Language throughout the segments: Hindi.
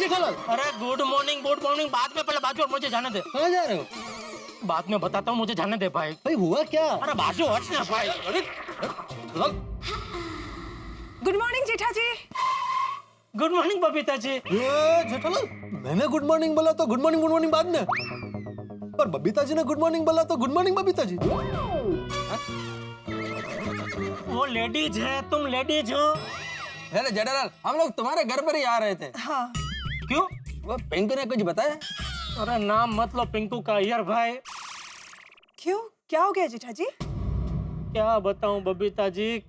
जेठालाल? अरे गुड मॉर्निंग बाद में, पहले बाजू हट, मुझे जाने दे। कहाँ जा रहे हो? बाद में बताता हूँ, मुझे जाने दे भाई। भाई हुआ क्या? अरे बाजू हट ना भाई। अरे गुड मॉर्निंग जेठा जी। Good morning Babita ji. ये जेठालाल, मैंने गुड मॉर्निंग बोला तो गुड मॉर्निंग बाद में, पर बबीता जी ने गुड मॉर्निंग बोला तो गुड मॉर्निंग बबीता जी। वो लेडीज है, तुम लेडीज हो। अरे जेठालाल, हम लोग तुम्हारे घर पर ही आ रहे थे। हाँ। क्यों? वो पिंकू ने कुछ बताया? अरे नाम मत लो पिंकू का यार भाई। क्यों, क्या हो गया जेठा जी? क्या बताऊं बबीता जी,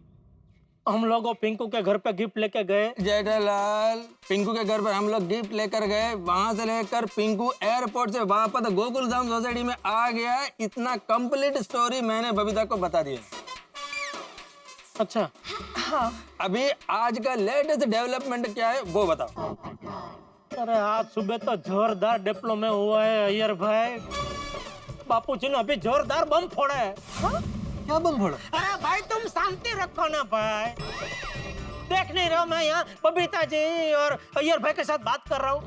हम लोग पिंकू के घर पे गिफ्ट लेके गए। जेठालाल, पिंकू के घर पर हम लोग गिफ्ट लेकर गए, वहां से लेकर पिंकू एयरपोर्ट से वापस गोकुल धाम सोसाइटी में आ गया। इतना कंप्लीट स्टोरी मैंने बबीता को बता दिया। अच्छा हाँ। अभी आज का लेटेस्ट डेवलपमेंट क्या है वो बताओ। अरे आज सुबह तो जोरदार डिप्लोमा हुआ है अय्यर भाई। बापूजी ने अभी जोरदार बम फोड़ा है। हाँ? क्या बम फोड़ा? अरे भाई तुम शांति रखो ना भाई। देख नहीं रहे हो मैं यहाँ बबीता जी और अय्यर भाई के साथ बात कर रहा हूँ।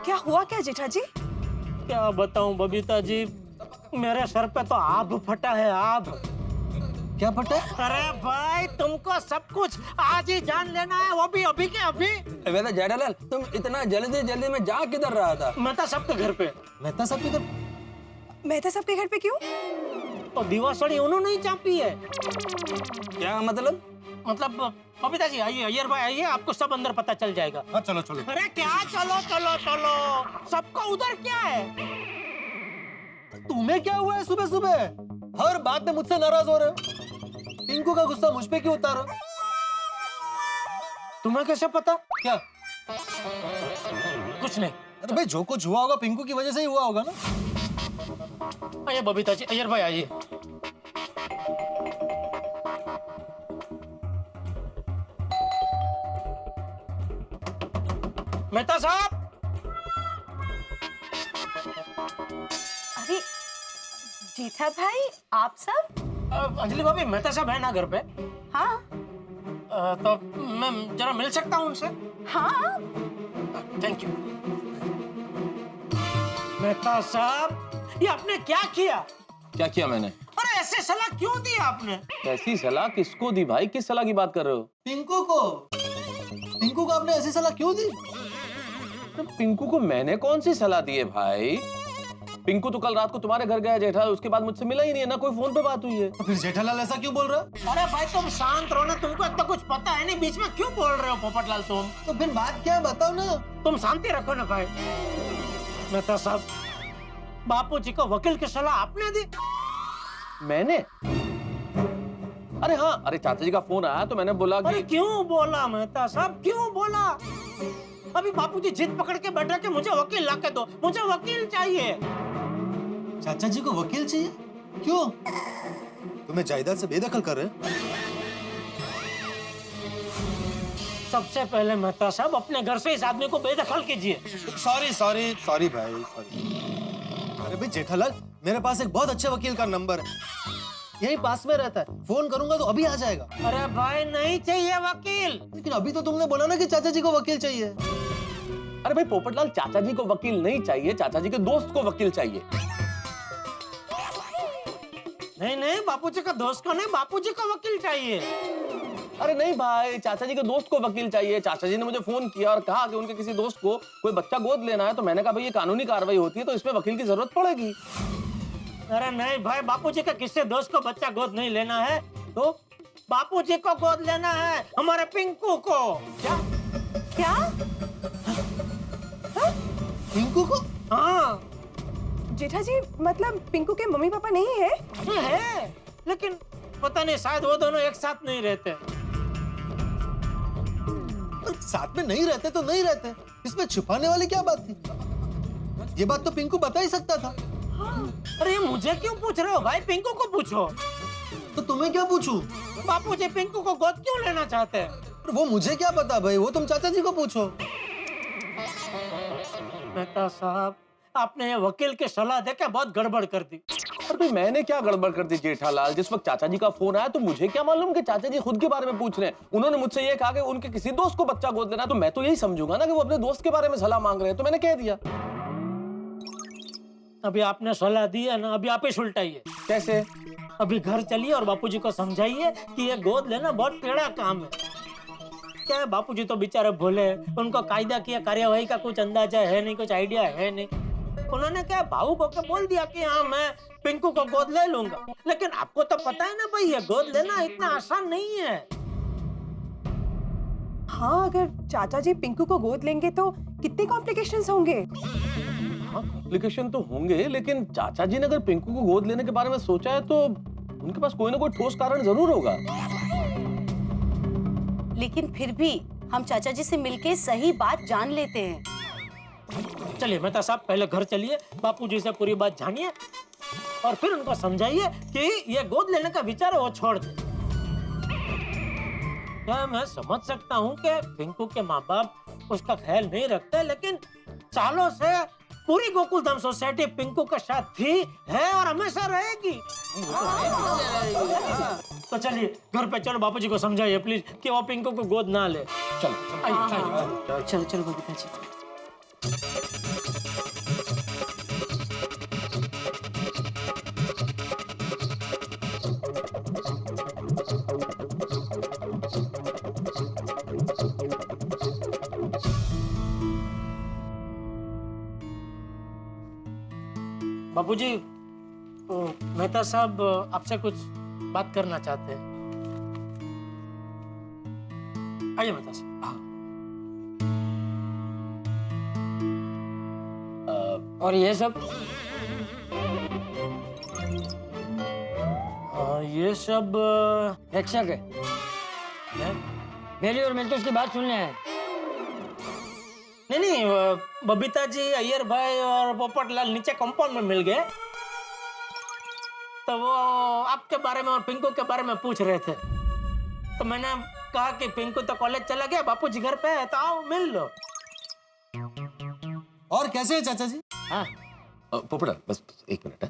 क्या हुआ क्या जेठा जी? क्या बताऊँ बबीता जी, मेरे सर पे तो आग फटा है, आग। क्या फटा? अरे भाई तुमको सब कुछ आज ही जान लेना है, वो भी अभी के अभी। वैसे जेठालाल, तुम इतना जल्दी में जा किधर रहा था? मेहता साहब के घर पे। मेहता साहब के घर? मेहता साहब के घर पे क्यों? तो दिवासड़ी उन्होंने ही चापी है। क्या मतलब? मतलब बबीता जी आइए, अय्यर भाई आइए, आपको सब अंदर पता चल जाएगा। हाँ चलो चलो। अरे क्या चलो चलो चलो, सबको उधर क्या है? तुम्हें क्या हुआ है सुबह सुबह? हर बात में मुझसे नाराज हो रहे हो। पिंकू का गुस्सा मुझ पे क्यों उतारो? तुम्हें कैसे पता? क्या? कुछ नहीं। अरे भाई जो कुछ हुआ होगा पिंकू की वजह से ही हुआ होगा ना। आइए बबीता जी, अय्यर भाई आइए। मेहता साहब। अरे जेठा भाई, आप सब? अंजलि भाभी, मेहता साहब है ना घर पे? हाँ। तो मैं जरा मिल सकता हूँ उनसे? हाँ। Thank you. मेहता साहब, ये आपने क्या किया? क्या किया मैंने? अरे ऐसे सलाह क्यों दी आपने? ऐसी सलाह किसको दी भाई? किस सलाह की बात कर रहे हो? पिंकू को। पिंकू को आपने ऐसी सलाह क्यों दी? तो पिंकू को मैंने कौन सी सलाह दी है भाई? पिंकू तो कल रात को तुम्हारे घर गया जेठालाल, उसके बाद मुझसे मिला ही नहीं है, ना कोई फोन पे बात हुई है। तो फिर जेठालाल ऐसा क्यों बोल रहा है? अरे भाई तुम शांत रहो ना, तुमको इतना कुछ पता है नहीं, बीच में क्यों बोल रहे हो पोपटलाल तुम? तो फिर बात क्या है बताओ ना। तुम शांति रखो ना भाई। मेहता साहब, बापूजी को वकील की सलाह आपने दी? मैंने? अरे हाँ, अरे चाचा जी का फोन आया तो मैंने बोला अरे कि क्यों बोला मेहता साहब, क्यों बोला? अभी बापूजी जिद पकड़ के बैठा कि मुझे वकील ला के दो, मुझे वकील चाहिए। चाचा जी को वकील चाहिए? क्यों? तुम्हें जायदाद से बेदखल कर रहे? सबसे पहले मेहता साहब अपने घर से इस आदमी को बेदखल कीजिए। सॉरी भाई, सॉरी। अरे भाई जेठालाल, मेरे पास एक बहुत अच्छे वकील का नंबर है, यही पास में रहता है, फोन करूंगा तो अभी आ जाएगा। अरे भाई नहीं चाहिए वकील। लेकिन अभी तो तुमने बोला ना कि चाचा जी को वकील चाहिए। अरे भाई पोपटलाल, चाचा जी को वकील नहीं चाहिए, चाचा जी के दोस्त को वकील चाहिए। नहीं, बापूजी का दोस्त को नहीं, बापूजी को वकील चाहिए। अरे नहीं भाई, चाचा जी के दोस्त को वकील चाहिए। चाचा जी ने मुझे फोन किया और कहा कि उनके किसी दोस्त को कोई बच्चा गोद लेना है, तो मैंने कहा भाई ये कानूनी कार्रवाई होती है तो इसमें वकील की जरूरत पड़ेगी। अरे नहीं भाई, बापूजी का किसी दोस्त को बच्चा गोद नहीं लेना है, तो बापूजी को गोद लेना है, हमारे पिंकू को। क्या? क्या? पिंकू को? हाँ जेठा जी, मतलब पिंकू के मम्मी पापा नहीं है? है, लेकिन पता नहीं शायद वो दोनों एक साथ नहीं रहते। साथ में नहीं रहते तो नहीं रहते, इसमें छुपाने वाली क्या बात थी? ये बात तो पिंकू बता ही सकता था। अरे मुझे क्यों पूछ रहे हो भाई, पिंकू को पूछो। तो तुम्हें क्या पूछूं? बापूजी पिंकू को गोद क्यों लेना चाहते हैं? वो मुझे क्या पता भाई, वो तुम चाचा जी को पूछो। मेहता साहब, आपने ये वकील की सलाह देके बहुत गड़बड़ कर दी। पर भाई मैंने क्या गड़बड़ कर दी जेठालाल? जिस वक्त चाचा जी का फोन आया तो मुझे क्या मालूम कि चाचा जी खुद के बारे में पूछ रहे हैं। उन्होंने मुझसे ये कहा कि उनके किसी दोस्त को बच्चा गोद लेना, तो मैं तो यही समझूंगा ना कि वो अपने दोस्त के बारे में सलाह मांग रहे हैं, तो मैंने कह दिया। अभी आपने सलाह दी है ना, अभी आप ही सुलटाइए। कैसे? अभी घर चलिए और बापूजी को समझाइए कि ये गोद लेना बहुत टेढ़ा काम है। क्या है, बापूजी तो बेचारे भोले हैं, उनको कायदा की कार्यवाही का कुछ अंदाजा है नहीं, कुछ आइडिया है नहीं। उन्होंने क्या भावुक होकर बोल दिया कि हाँ मैं पिंकू को गोद ले लूंगा, लेकिन आपको तो पता है ना भाई, ये गोद लेना इतना आसान नहीं है। हाँ, अगर चाचा जी पिंकू को गोद लेंगे तो कितने कॉम्प्लिकेशंस होंगे। हाँ, कॉम्प्लिकेशन तो होंगे, लेकिन चाचा जी ने अगर पिंकू को गोद लेने के बारे में सोचा है तो उनके पास कोई ना कोई ठोस कारण जरूर होगा। लेकिन फिर भी हम चाचा जी से मिलके सही बात जान लेते हैं। चलिए मेहता साहब, पहले घर चलिए, बापूजी से पूरी बात जानिए और फिर उनको समझाइए कि ये गोद लेने का विचार है वो छोड़ दे। क्या मैं समझ सकता हूँ कि पिंकू के माँ बाप उसका ख्याल नहीं रखते, लेकिन सालों से पूरी गोकुलधाम सोसाइटी पिंकू के साथ थी, है और हमेशा रहेगी। तो चलिए घर पे चलो, बापूजी को समझाइए प्लीज कि वो पिंकू को गोद ना ले। चलो आइए। चलो चलो बबीता जी। बापूजी, मेहता साहब आपसे कुछ बात करना चाहते हैं। आइए मेहता साहब। और ये सब ये सब प्रेक्षक है। मेरी और मिंटू की बात सुनने आए। नहीं, बबीता जी, अय्यर भाई और पोपटलाल नीचे कंपाउंड में मिल गए, तो वो आपके बारे में और पिंकू के बारे में पूछ रहे थे। तो मैंने कहा कि पिंकू तो कॉलेज चला गया, बापूजी घर पे है, तो आओ मिल लो। और कैसे है चाचा जी? हाँ, पोपटलाल बस एक मिनट है।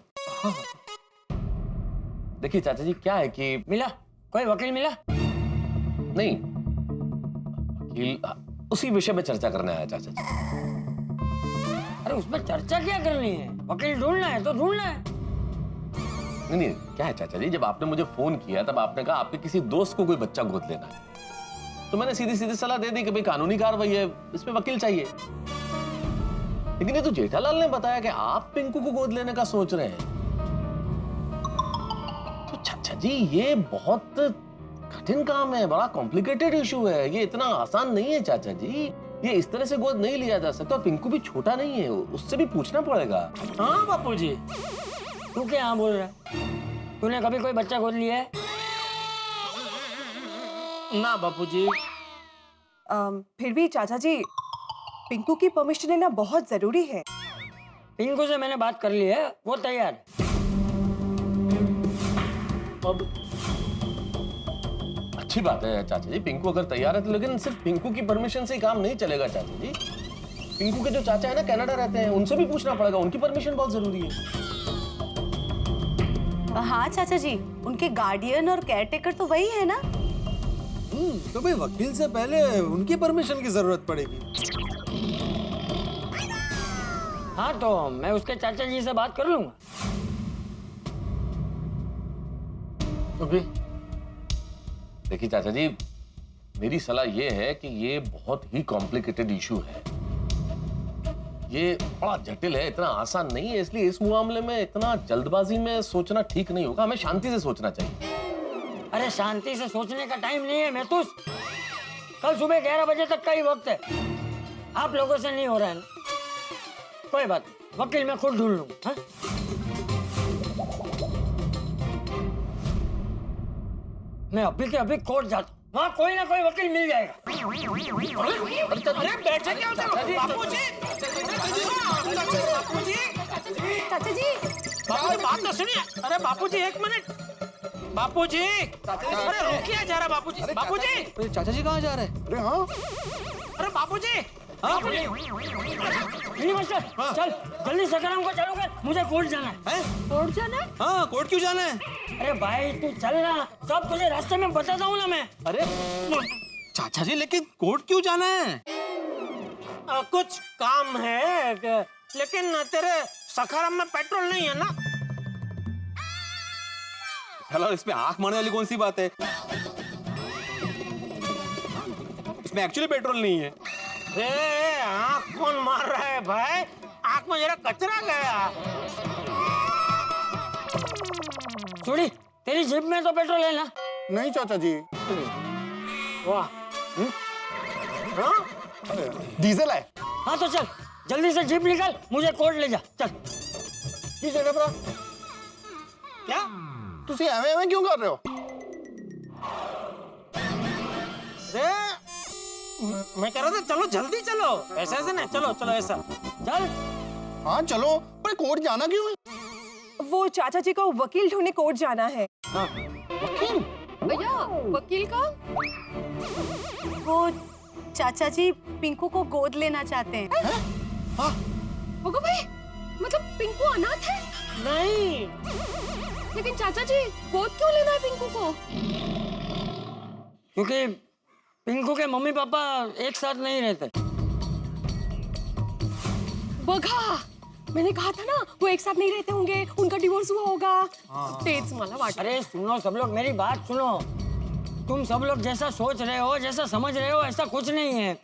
देखिए चाचा जी, क्या है कि मिला कोई वकील मिला? नहीं, वकील उसी विषय में चर्चा करने आया चाचा जी। अरे उसमें चर्चा क्या करनी है? वकील ढूंढना है तो ढूंढना है। नहीं, क्या है चाचा जी, जब आपने मुझे फोन किया तब आपने कहा आपके किसी दोस्त को कोई बच्चा गोद लेना है, तो मैंने सीधी सीधी सलाह दे दी कि भाई कानूनी कार्रवाई है, इसमें वकील चाहिए। लेकिन ये तो जेठालाल ने बताया कि आप पिंकू को गोद लेने का सोच रहे हैं। तो चाचा जी ये बहुत कठिन काम है, बड़ा कॉम्प्लिकेटेड इशू है, ये इतना आसान नहीं है चाचा जी। ये इस तरह से गोद नहीं लिया जा सकता, और पिंकू भी छोटा नहीं है, उससे भी पूछना पड़ेगा। हाँ बापूजी। तू क्या हाँ बोल रहा है? तूने कभी कोई बच्चा गोद लिया है? ना बापूजी। फिर भी चाचा जी पिंकू की परमिशन लेना बहुत जरूरी है। पिंकू से मैंने बात कर ली है, वो तैयार है। अब अच्छी बात है चाचा जी, पिंकू अगर तैयार है तो, लेकिन सिर्फ पिंकू की परमिशन से ही काम नहीं चलेगा चाचा जी। पिंकू के जो चाचा है ना कनाडा रहते हैं, उनसे भी पूछना पड़ेगा, उनकी परमिशन बहुत जरूरी है। हाँ चाचा जी, उनके गार्डियन और केयरटेकर तो वही है ना। तो भाई वकील से पहले उनकी परमिशन की जरूरत पड़ेगी। हाँ तो मैं उसके चाचा जी से बात कर लूंगा। अभी देखिए चाचा जी, मेरी सलाह ये है कि ये बहुत ही कॉम्प्लिकेटेड इशू है, ये बड़ा जटिल है, इतना आसान नहीं है, इसलिए इस मामले में इतना जल्दबाजी में सोचना ठीक नहीं होगा, हमें शांति से सोचना चाहिए। अरे शांति से सोचने का टाइम नहीं है मेहतूस। कल सुबह 11 बजे तक का ही वक्त है। आप लोगों से नहीं हो रहा है ना? कोई बात नहीं, वकील मैं खुद ढूंढ लूंगा। हाँ? मैं अभी के अभी कोर्ट जाता हूँ, वहाँ कोई ना कोई वकील मिल जाएगा। अरे बैठे क्या बापूजी? बापूजी, चाचा जी बापूजी बात तो सुनिए। अरे बापूजी एक मिनट, बापूजी, अरे रुकिए जरा बापूजी। बापूजी, चाचा जी कहाँ जा रहे हैं? अरे बापूजी, भिंडी मास्टर चल जल्दी सकाराम को चलो कर, मुझे कोर्ट जाना है। कोर्ट जाना है? हाँ कोर्ट क्यों जाना है? अरे भाई तू चल ना, सब तुझे रास्ते में बताता हूँ ना मैं। अरे चाचा जी लेकिन कोर्ट क्यों जाना है? कुछ काम है लेकिन तेरे सखाराम में पेट्रोल नहीं है ना। चलो इसमें आंख मारने वाली कौन सी बात है? इसमें एक्चुअली पेट्रोल नहीं है। रे आँख कौन मार रहा है भाई? आँख में जरा कचरा गया। छोड़ी तेरी जेब में तो पेट्रोल है ना? नहीं चाचा जी, वाह हाँ? डीजल है। हाँ तो चल जल्दी से जीप निकाल, मुझे कोर्ट ले जा चल। की जगह पर क्या तुसी एवें एवें क्यों कर रहे हो? रे मैं कह रहा था चलो जल्दी चलो, ऐसे ऐसे नहीं, चलो चलो ऐसा चल। हाँ चलो, पर कोर्ट जाना क्यों है? वो चाचा जी को वकील ढूंढने कोर्ट जाना है। वकील? भैया वकील का? वो चाचा जी पिंकू को गोद लेना चाहते हैं। होगा भाई, मतलब पिंकू अनाथ है? नहीं लेकिन चाचा जी गोद क्यों लेना है पिंकू को? क्योंकि पिंकू के मम्मी पापा एक साथ नहीं रहते। बघा, मैंने कहा था ना वो एक साथ नहीं रहते होंगे, उनका डिवोर्स हुआ होगा। तेज मला वाट। अरे सुनो सब लोग, मेरी बात सुनो। तुम सब लोग जैसा सोच रहे हो, जैसा समझ रहे हो, ऐसा कुछ नहीं है।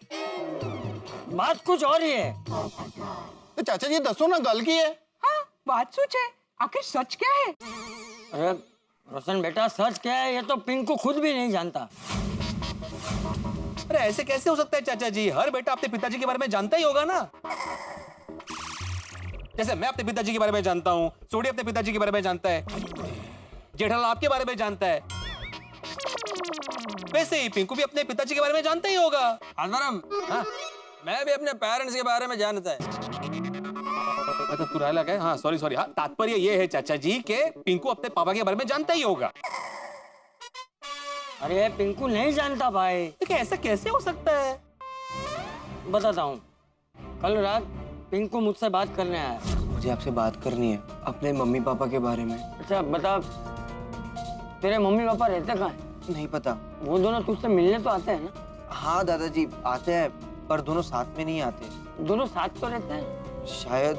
बात कुछ और ही है। तो चाचा जी दसो ना, गल की है? हाँ, बात सोच है, आखिर सच क्या है? अरे रोशन बेटा, सच क्या है ये तो पिंकू खुद भी नहीं जानता। अरे ऐसे कैसे हो सकता है चाचा जी? हर बेटा अपने पिताजी के बारे में जानता ही होगा ना। जैसे मैं अपने पिताजी के बारे में जानता हूँ, सोडी अपने पिताजी के बारे में जानता है, जेठालाल आपके बारे में जानता है, वैसे ही पिंकू भी अपने पिताजी के बारे में जानता ही होगा। आदरम, हाँ? मैं भी अपने पेरेंट्स के बारे में जानता है। अच्छा तू रायला क्या? हाँ सॉरी सॉरी। हाँ तात्पर्य ये है चाचा जी के पिंकू अपने पापा के बारे में जानता ही होगा। अरे पिंकू नहीं जानता भाई। देखिए ऐसा कैसे हो सकता है? बताता हूँ। कल रात पिंकू मुझसे बात करने आया। मुझे आपसे बात करनी है अपने मम्मी पापा के बारे में। अच्छा बता, तेरे मम्मी पापा रहते कहाँ हैं? नहीं पता। वो दोनों तुझसे मिलने तो आते हैं ना? हाँ दादाजी आते हैं, पर दोनों साथ में नहीं आते। दोनों साथ तो रहते हैं। शायद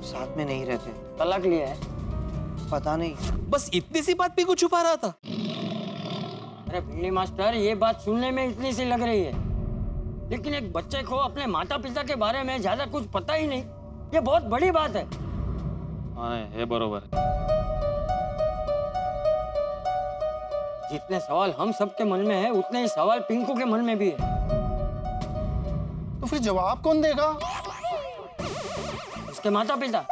साथ में नहीं रहते। तलाक लिया है? पता नहीं। बस इतनी सी बात पिंकू छुपा रहा था। अरे भिंडी मास्टर, ये बात सुनने में इतनी सी लग रही है, लेकिन एक बच्चे को अपने माता पिता के बारे में ज्यादा कुछ पता ही नहीं, ये बहुत बड़ी बात है। हाँ है बरोबर। जितने सवाल हम सबके मन में है, उतने ही सवाल पिंकू के मन में भी है। तो फिर जवाब कौन देगा? उसके माता पिता।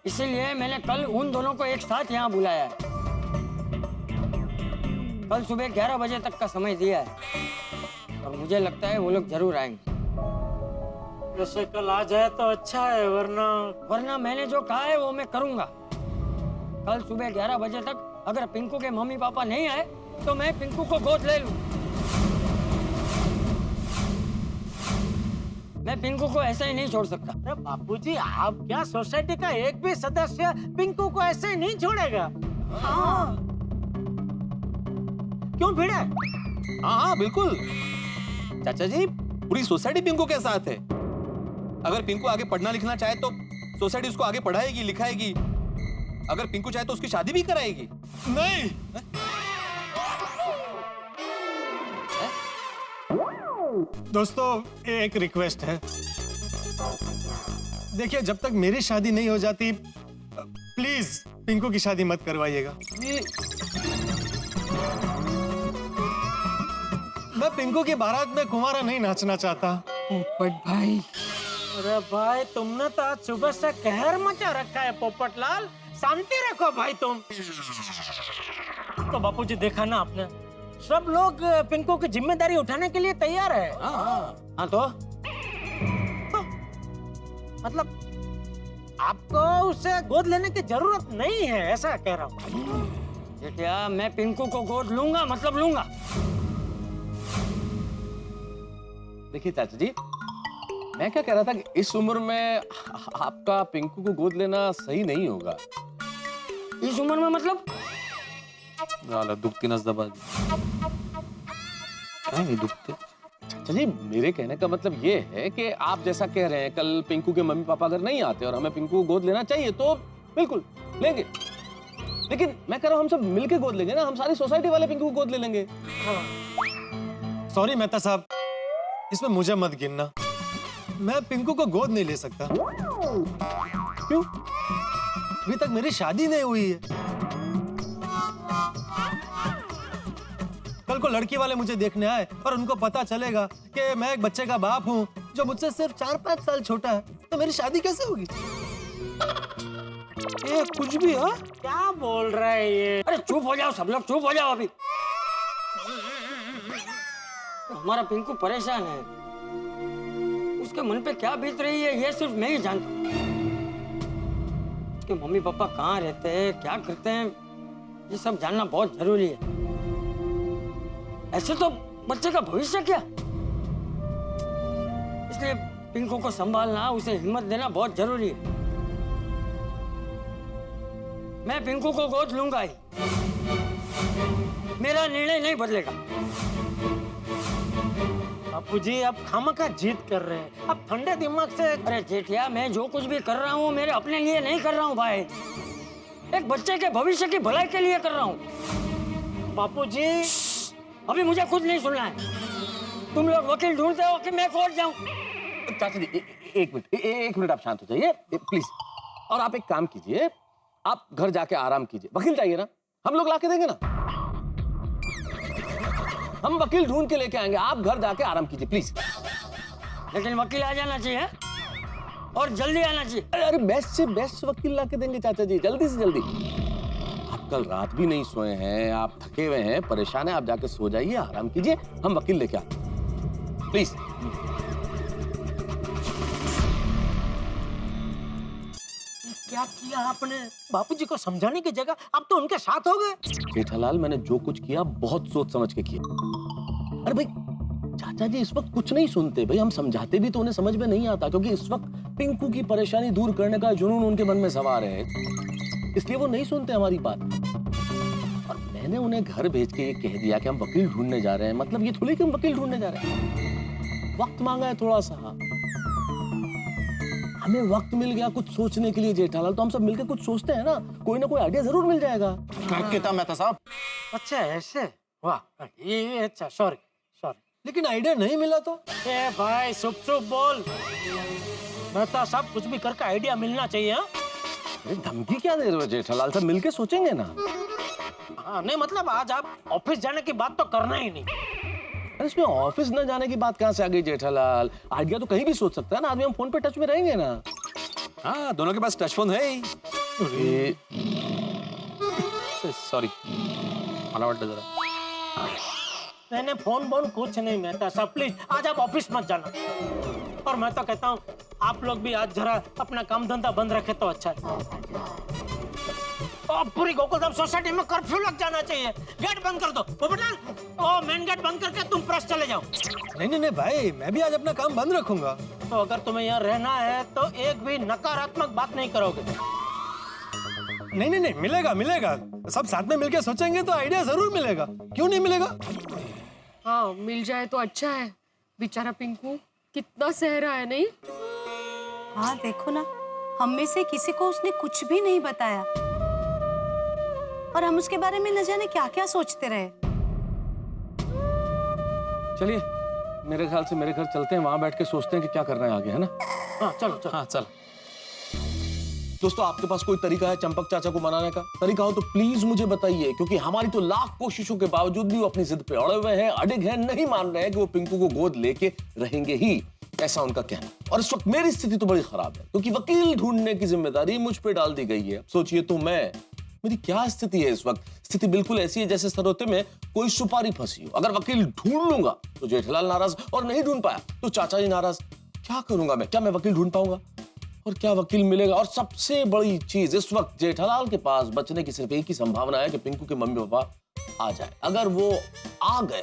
इसीलिए मैंने कल उन दोनों को एक साथ यहाँ बुलाया है। कल सुबह 11 बजे तक का समय दिया है और मुझे लगता है वो लोग जरूर आएंगे। वैसे कल आ जाए तो अच्छा है, वरना मैंने जो कहा है वो मैं करूंगा। कल सुबह 11 बजे तक अगर पिंकू के मम्मी पापा नहीं आए तो मैं पिंकू को गोद ले लूं। मैं पिंकू को ऐसे ही नहीं छोड़ सकता। अरे बापूजी, आप क्या सोसाइटी का एक भी सदस्य पिंकू को ऐसे ही नहीं छोड़ेगा? हाँ। क्यों भिड़े? हाँ हाँ बिल्कुल चाचा जी, पूरी सोसाइटी पिंकू के साथ है। अगर पिंकू आगे पढ़ना लिखना चाहे तो सोसाइटी उसको आगे पढ़ाएगी लिखाएगी। अगर पिंकू चाहे तो उसकी शादी भी कराएगी। नहीं। दोस्तों एक रिक्वेस्ट है, देखिए जब तक मेरी शादी नहीं हो जाती प्लीज पिंकू की शादी मत करवाइएगा। मैं पिंकू की बारात में कुंवारा नहीं नाचना चाहता। पोपट भाई, अरे भाई, तुमने तो आज सुबह से कहर मचा रखा है पोपटलाल। शांति रखो भाई तुम। तो बापूजी देखा ना आपने, सब लोग पिंकू की जिम्मेदारी उठाने के लिए तैयार है। हाँ तो मतलब आपको उसे गोद लेने की जरूरत नहीं है, ऐसा कह रहा हूँ। जेठिया, मैं पिंकू को गोद लूंगा, मतलब लूंगा। देखिए चाचा जी, मैं क्या कह रहा था कि इस उम्र में आपका पिंकू को गोद लेना सही नहीं होगा। इस उम्र में मतलब? झालं, दुखती नस दबा दी। काय नाही दुखते? चाचा जी, मेरे कहने का मतलब ये है कि आप जैसा कह रहे हैं, कल पिंकू के मम्मी पापा अगर नहीं आते और हमें पिंकू को गोद लेना चाहिए तो बिल्कुल लेंगे, लेकिन मैं कह रहा हूँ हम सब मिलके गोद लेंगे ना, हम सारी सोसाइटी वाले पिंकू को गोद ले लेंगे। सॉरी मेहता साहब, इसमें मुझे मत गिनना। मैं पिंकू को गोद नहीं ले सकता। क्यों? अभी तक मेरी शादी नहीं हुई है। कल को लड़की वाले मुझे देखने आए और उनको पता चलेगा कि मैं एक बच्चे का बाप हूँ जो मुझसे सिर्फ 4-5 साल छोटा है, तो मेरी शादी कैसे होगी? ये कुछ भी है? क्या बोल रहा है ये? अरे चुप हो जाओ सब लोग, चुप हो जाओ अभी। हमारा पिंकू परेशान है, उसके मन पे क्या बीत रही है ये सिर्फ मैं ही जानता हूँ। उसके मम्मी पापा कहाँ रहते हैं, क्या करते हैं, ये सब जानना बहुत जरूरी है। ऐसे तो बच्चे का भविष्य क्या, इसलिए पिंकू को संभालना, उसे हिम्मत देना बहुत जरूरी है। मैं पिंकू को गोद लूंगा ही, मेरा निर्णय नहीं बदलेगा। बापूजी आप खामखा जिद कर रहे हैं, आप ठंडे दिमाग से। अरे जेठिया, मैं जो कुछ भी कर रहा हूँ मेरे अपने लिए नहीं कर रहा हूँ भाई, एक बच्चे के भविष्य की भलाई के लिए कर रहा हूँ। बापूजी अभी मुझे कुछ नहीं सुनना है। तुम लोग वकील ढूंढते हो कि मैं कोर्ट जाऊं? चाचा जी, एक मिनट आप शांत हो जाइए प्लीज। और आप एक काम कीजिए, आप घर जाके आराम कीजिए। वकील चाहिए ना, हम लोग लाके देंगे ना, हम वकील ढूंढ के लेके आएंगे। आप घर जाके आराम कीजिए प्लीज। लेकिन वकील आ जाना चाहिए और जल्दी आना चाहिए। अरे बेस्ट से बेस्ट वकील लाके देंगे चाचा जी, जल्दी से जल्दी। आप कल रात भी नहीं सोए हैं, आप थके हुए हैं, परेशान हैं, आप जाके सो जाइए, आराम कीजिए, हम वकील लेके आते हैं प्लीज। क्या किया आपने? बापूजी को समझाने की जगह आप तो उनके साथ हो गए। जेठालाल, मैंने जो कुछ किया बहुत सोच समझ के किया। अरे भाई, चाचा जी इस वक्त कुछ नहीं सुनते भाई, हम समझाते भी तो उन्हें समझ में नहीं आता, क्योंकि इस वक्त पिंकू की परेशानी दूर करने का जुनून उनके मन में सवार है, इसलिए वो नहीं सुनते हमारी बात। और मैंने उन्हें घर भेज के ये कह दिया कि हम वकील ढूंढने जा रहे हैं, मतलब ये थोड़ी कि हम वकील ढूंढने जा रहे हैं। वक्त मांगा है थोड़ा सा, हमें वक्त मिल गया कुछ सोचने के लिए जेठालाल, तो हम सब मिलकर कुछ सोचते हैं ना, कोई ना कोई आइडिया जरूर मिल जाएगा। कहता मेहता साहब, अच्छा ऐसे, वाह ये अच्छा, सॉरी सॉरी। लेकिन आइडिया नहीं मिला तो? ए भाई चुप चुप बोल, मेहता साहब कुछ भी करके आइडिया मिलना चाहिए। हाँ? अरे धमकी क्या दे रहे हो जेठालाल, सब मिलके सोचेंगे ना। हाँ नहीं मतलब आज आप ऑफिस जाने की बात तो करना ही नहीं। अरे इसमें ऑफिस न जाने की बात कहाँ से आ गई जेठालाल? आइडिया तो कहीं भी सोच सकता है ना आदमी, हम फोन पे टच में रहेंगे ना। हाँ, दोनों के पास टच फोन है ही। सॉरी, मला वाटलं जरा। नहीं फोन बोन कुछ नहीं मेहता साहब, प्लीज आज आप ऑफिस मत जाना। और मैं तो कहता हूँ आप लोग भी आज जरा अपना काम धंधा बंद रखे तो अच्छा है। और पूरी गोकुलधाम सोसाइटी में कर्फ्यू लग जाना चाहिए, गेट बंद कर दो। पोपटलाल, ओ मेन गेट बंद करके तुम प्रेस चले जाओ। नहीं भाई, मैं भी आज अपना काम बंद रखूंगा। तो अगर तुम्हें यहाँ रहना है तो एक भी नकारात्मक बात नहीं करोगे। नहीं, मिलेगा। सब साथ में मिलके सोचेंगे तो आइडिया जरूर मिलेगा, क्यों नहीं मिलेगा? हाँ मिल जाए तो अच्छा है, बेचारा पिंकू कितना सह रहा है। नहीं हाँ देखो ना, हम में से किसी को उसने कुछ भी नहीं बताया और हम उसके बारे में न जाने क्या क्या सोचते रहे। चलिए मेरे ख्याल से मेरे घर चलते हैं, वहां बैठ के सोचते हैं कि क्या करना है आगे, है ना? हाँ चलो चलो। हाँ चल। दोस्तों, आपके पास कोई तरीका है चंपक चाचा को मनाने का? तरीका हो तो प्लीज मुझे बताइए, क्योंकि हमारी तो लाख कोशिशों के बावजूद भी वो अपनी जिद पे अड़े हुए हैं, अडिग हैं, नहीं मान रहे हैं कि वो पिंकू को गोद लेके रहेंगे ही, ऐसा उनका कहना। और इस वक्त मेरी स्थिति तो बड़ी खराब है, क्योंकि वकील ढूंढने की जिम्मेदारी मुझ पे डाल दी गई है। सोचिए तो मेरी क्या स्थिति है इस वक्त? स्थिति बिल्कुल ऐसी है जैसे सरोते में कोई सुपारी फंसी हो। अगर वकील ढूंढ लूंगा तो जेठालाल नाराज, और नहीं ढूंढ पाया तो चाचा जी नाराज। क्या करूंगा मैं? क्या मैं वकील ढूंढ पाऊंगा? और क्या वकील मिलेगा? और सबसे बड़ी चीज, इस वक्त जेठालाल के पास बचने की सिर्फ एक ही संभावना है कि पिंकू के मम्मी पापा आ जाए। अगर वो आ गए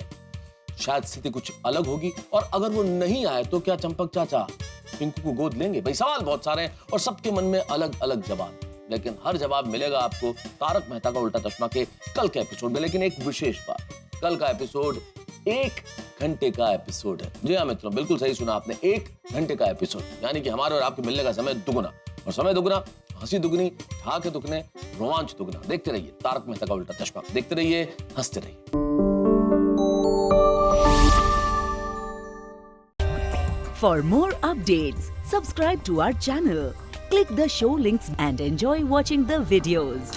शायद स्थिति कुछ अलग होगी, और अगर वो नहीं आए तो क्या चंपक चाचा पिंकू को गोद लेंगे? भाई सवाल बहुत सारे हैं और सबके मन में अलग अलग जवाब, लेकिन हर जवाब मिलेगा आपको तारक मेहता का उल्टा चश्मा के कल के एपिसोड में। लेकिन एक विशेष बात, कल का एपिसोड 1 घंटे का एपिसोड है। जी हाँ मित्रों, बिल्कुल सही सुना आपने, 1 घंटे का एपिसोड, यानी कि हमारे और आपके मिलने का समय दुगुना, और समय दुगुना, हंसी दुगनी, ठहाके दुगने, रोमांच दुगना। देखते रहिए तारक मेहता का उल्टा चश्मा, देखते रहिए, हंसते रहिए। For more updates, subscribe to our channel, click the show links and enjoy watching the videos.